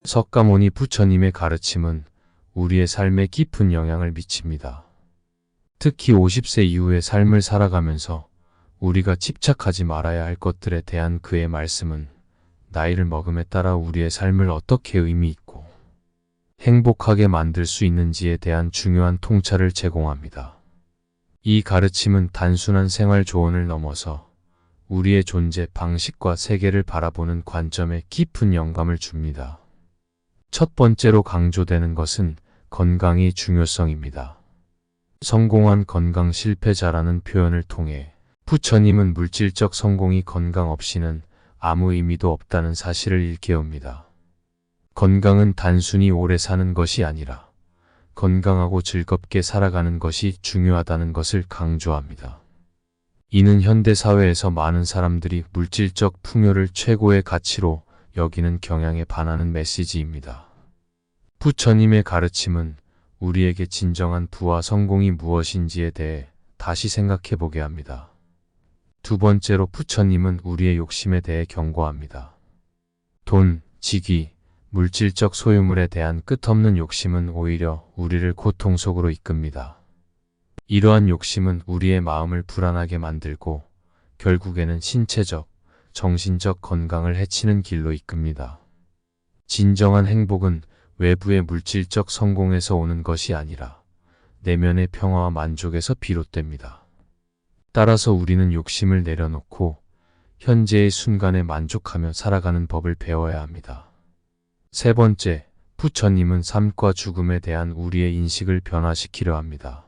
석가모니 부처님의 가르침은 우리의 삶에 깊은 영향을 미칩니다. 특히 50세 이후의 삶을 살아가면서 우리가 집착하지 말아야 할 것들에 대한 그의 말씀은 나이를 먹음에 따라 우리의 삶을 어떻게 의미 있고 행복하게 만들 수 있는지에 대한 중요한 통찰을 제공합니다. 이 가르침은 단순한 생활 조언을 넘어서 우리의 존재 방식과 세계를 바라보는 관점에 깊은 영감을 줍니다. 첫 번째로 강조되는 것은 건강의 중요성입니다. 성공한 건강 실패자라는 표현을 통해 부처님은 물질적 성공이 건강 없이는 아무 의미도 없다는 사실을 일깨웁니다. 건강은 단순히 오래 사는 것이 아니라 건강하고 즐겁게 살아가는 것이 중요하다는 것을 강조합니다. 이는 현대 사회에서 많은 사람들이 물질적 풍요를 최고의 가치로 여기는 경향에 반하는 메시지입니다. 부처님의 가르침은 우리에게 진정한 부와 성공이 무엇인지에 대해 다시 생각해 보게 합니다. 두 번째로 부처님은 우리의 욕심에 대해 경고합니다. 돈, 직위, 물질적 소유물에 대한 끝없는 욕심은 오히려 우리를 고통 속으로 이끕니다. 이러한 욕심은 우리의 마음을 불안하게 만들고 결국에는 신체적, 정신적 건강을 해치는 길로 이끕니다. 진정한 행복은 외부의 물질적 성공에서 오는 것이 아니라 내면의 평화와 만족에서 비롯됩니다. 따라서 우리는 욕심을 내려놓고 현재의 순간에 만족하며 살아가는 법을 배워야 합니다. 세 번째, 부처님은 삶과 죽음에 대한 우리의 인식을 변화시키려 합니다.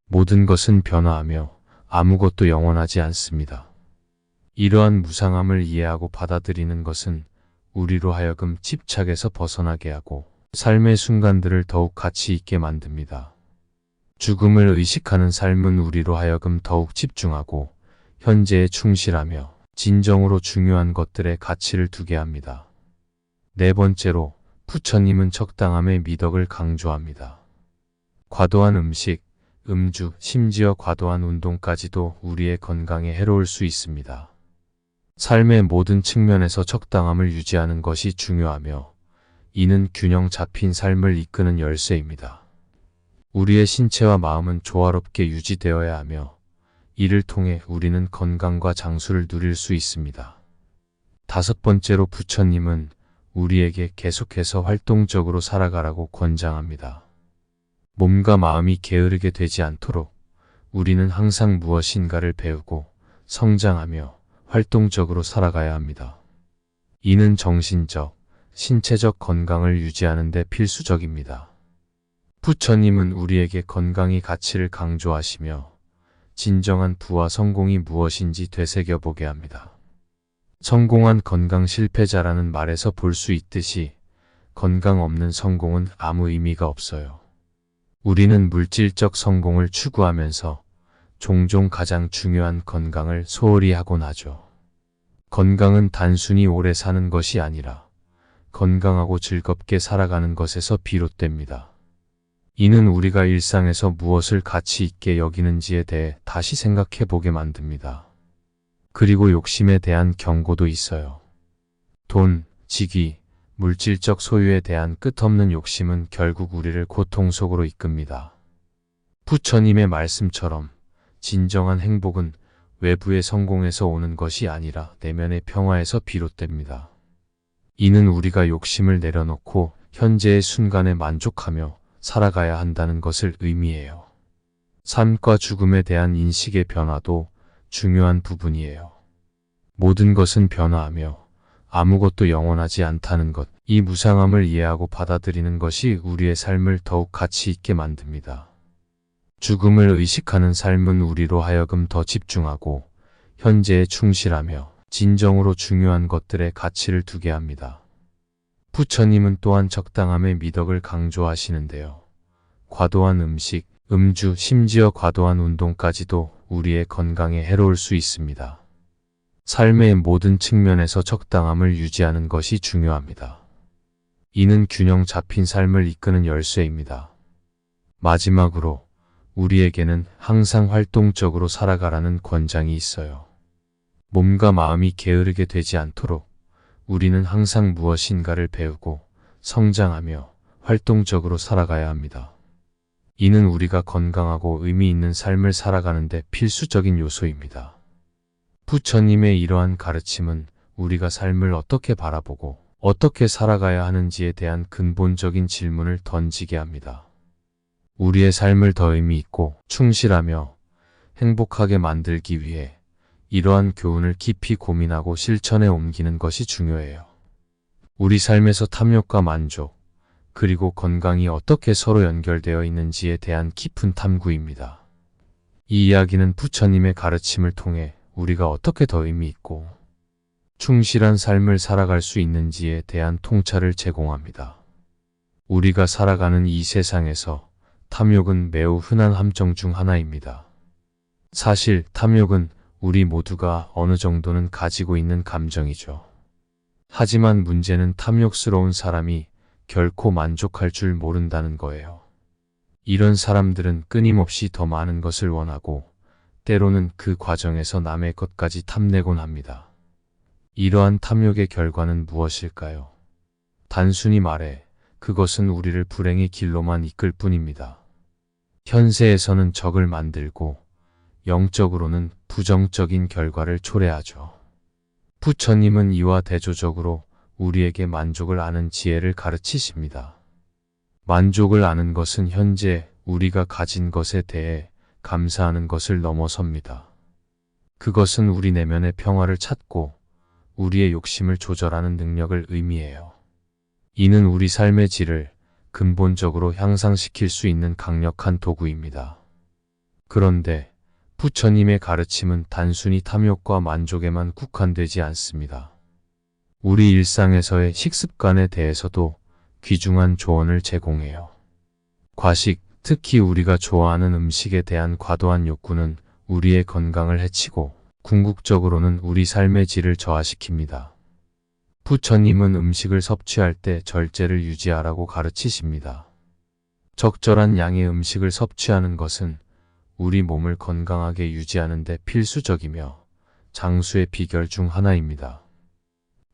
모든 것은 변화하며 아무것도 영원하지 않습니다. 이러한 무상함을 이해하고 받아들이는 것은 우리로 하여금 집착에서 벗어나게 하고 삶의 순간들을 더욱 가치 있게 만듭니다. 죽음을 의식하는 삶은 우리로 하여금 더욱 집중하고 현재에 충실하며 진정으로 중요한 것들에 가치를 두게 합니다. 네 번째로 부처님은 적당함의 미덕을 강조합니다. 과도한 음식, 음주, 심지어 과도한 운동까지도 우리의 건강에 해로울 수 있습니다. 삶의 모든 측면에서 적당함을 유지하는 것이 중요하며 이는 균형 잡힌 삶을 이끄는 열쇠입니다. 우리의 신체와 마음은 조화롭게 유지되어야 하며 이를 통해 우리는 건강과 장수를 누릴 수 있습니다. 다섯 번째로 부처님은 우리에게 계속해서 활동적으로 살아가라고 권장합니다. 몸과 마음이 게으르게 되지 않도록 우리는 항상 무엇인가를 배우고 성장하며 활동적으로 살아가야 합니다. 이는 정신적, 신체적 건강을 유지하는 데 필수적입니다. 부처님은 우리에게 건강의 가치를 강조하시며 진정한 부와 성공이 무엇인지 되새겨보게 합니다. 성공한 건강 실패자라는 말에서 볼 수 있듯이 건강 없는 성공은 아무 의미가 없어요. 우리는 물질적 성공을 추구하면서 종종 가장 중요한 건강을 소홀히 하곤 하죠. 건강은 단순히 오래 사는 것이 아니라 건강하고 즐겁게 살아가는 것에서 비롯됩니다. 이는 우리가 일상에서 무엇을 가치 있게 여기는지에 대해 다시 생각해 보게 만듭니다. 그리고 욕심에 대한 경고도 있어요. 돈, 직위, 물질적 소유에 대한 끝없는 욕심은 결국 우리를 고통 속으로 이끕니다. 부처님의 말씀처럼 진정한 행복은 외부의 성공에서 오는 것이 아니라 내면의 평화에서 비롯됩니다. 이는 우리가 욕심을 내려놓고 현재의 순간에 만족하며 살아가야 한다는 것을 의미해요. 삶과 죽음에 대한 인식의 변화도 중요한 부분이에요. 모든 것은 변화하며 아무것도 영원하지 않다는 것, 이 무상함을 이해하고 받아들이는 것이 우리의 삶을 더욱 가치 있게 만듭니다. 죽음을 의식하는 삶은 우리로 하여금 더 집중하고 현재에 충실하며 진정으로 중요한 것들에 가치를 두게 합니다. 부처님은 또한 적당함의 미덕을 강조하시는데요. 과도한 음식, 음주, 심지어 과도한 운동까지도 우리의 건강에 해로울 수 있습니다. 삶의 모든 측면에서 적당함을 유지하는 것이 중요합니다. 이는 균형 잡힌 삶을 이끄는 열쇠입니다. 마지막으로 우리에게는 항상 활동적으로 살아가라는 권장이 있어요. 몸과 마음이 게으르게 되지 않도록 우리는 항상 무엇인가를 배우고 성장하며 활동적으로 살아가야 합니다. 이는 우리가 건강하고 의미 있는 삶을 살아가는데 필수적인 요소입니다. 부처님의 이러한 가르침은 우리가 삶을 어떻게 바라보고 어떻게 살아가야 하는지에 대한 근본적인 질문을 던지게 합니다. 우리의 삶을 더 의미 있고 충실하며 행복하게 만들기 위해 이러한 교훈을 깊이 고민하고 실천에 옮기는 것이 중요해요. 우리 삶에서 탐욕과 만족, 그리고 건강이 어떻게 서로 연결되어 있는지에 대한 깊은 탐구입니다. 이 이야기는 부처님의 가르침을 통해 우리가 어떻게 더 의미 있고 충실한 삶을 살아갈 수 있는지에 대한 통찰을 제공합니다. 우리가 살아가는 이 세상에서 탐욕은 매우 흔한 함정 중 하나입니다. 사실 탐욕은 우리 모두가 어느 정도는 가지고 있는 감정이죠. 하지만 문제는 탐욕스러운 사람이 결코 만족할 줄 모른다는 거예요. 이런 사람들은 끊임없이 더 많은 것을 원하고 때로는 그 과정에서 남의 것까지 탐내곤 합니다. 이러한 탐욕의 결과는 무엇일까요? 단순히 말해 그것은 우리를 불행의 길로만 이끌 뿐입니다. 현세에서는 적을 만들고 영적으로는 부정적인 결과를 초래하죠. 부처님은 이와 대조적으로 우리에게 만족을 아는 지혜를 가르치십니다. 만족을 아는 것은 현재 우리가 가진 것에 대해 감사하는 것을 넘어섭니다. 그것은 우리 내면의 평화를 찾고 우리의 욕심을 조절하는 능력을 의미해요. 이는 우리 삶의 질을 근본적으로 향상시킬 수 있는 강력한 도구입니다. 그런데 부처님의 가르침은 단순히 탐욕과 만족에만 국한되지 않습니다. 우리 일상에서의 식습관에 대해서도 귀중한 조언을 제공해요. 과식, 특히 우리가 좋아하는 음식에 대한 과도한 욕구는 우리의 건강을 해치고 궁극적으로는 우리 삶의 질을 저하시킵니다. 부처님은 음식을 섭취할 때 절제를 유지하라고 가르치십니다. 적절한 양의 음식을 섭취하는 것은 우리 몸을 건강하게 유지하는 데 필수적이며 장수의 비결 중 하나입니다.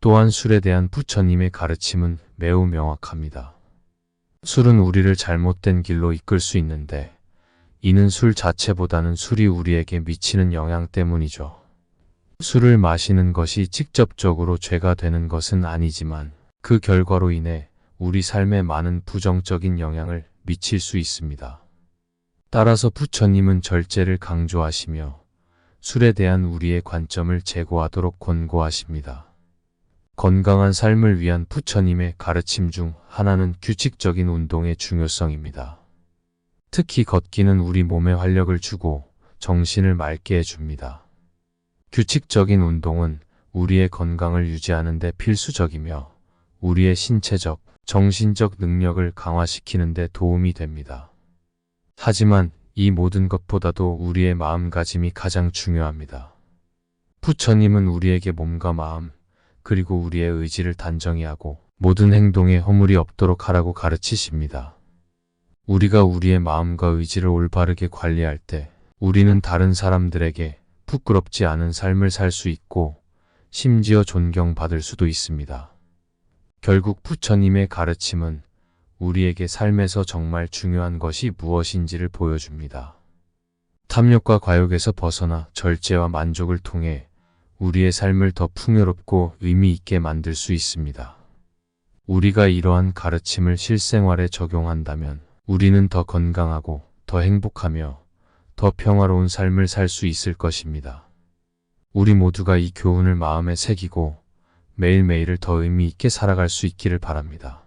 또한 술에 대한 부처님의 가르침은 매우 명확합니다. 술은 우리를 잘못된 길로 이끌 수 있는데 이는 술 자체보다는 술이 우리에게 미치는 영향 때문이죠. 술을 마시는 것이 직접적으로 죄가 되는 것은 아니지만 그 결과로 인해 우리 삶에 많은 부정적인 영향을 미칠 수 있습니다. 따라서 부처님은 절제를 강조하시며 술에 대한 우리의 관점을 제고하도록 권고하십니다. 건강한 삶을 위한 부처님의 가르침 중 하나는 규칙적인 운동의 중요성입니다. 특히 걷기는 우리 몸에 활력을 주고 정신을 맑게 해줍니다. 규칙적인 운동은 우리의 건강을 유지하는 데 필수적이며 우리의 신체적, 정신적 능력을 강화시키는 데 도움이 됩니다. 하지만 이 모든 것보다도 우리의 마음가짐이 가장 중요합니다. 부처님은 우리에게 몸과 마음, 그리고 우리의 의지를 단정히 하고 모든 행동에 허물이 없도록 하라고 가르치십니다. 우리가 우리의 마음과 의지를 올바르게 관리할 때 우리는 다른 사람들에게 부끄럽지 않은 삶을 살 수 있고 심지어 존경받을 수도 있습니다. 결국 부처님의 가르침은 우리에게 삶에서 정말 중요한 것이 무엇인지를 보여줍니다. 탐욕과 과욕에서 벗어나 절제와 만족을 통해 우리의 삶을 더 풍요롭고 의미 있게 만들 수 있습니다. 우리가 이러한 가르침을 실생활에 적용한다면 우리는 더 건강하고 더 행복하며 더 평화로운 삶을 살 수 있을 것입니다. 우리 모두가 이 교훈을 마음에 새기고 매일매일을 더 의미 있게 살아갈 수 있기를 바랍니다.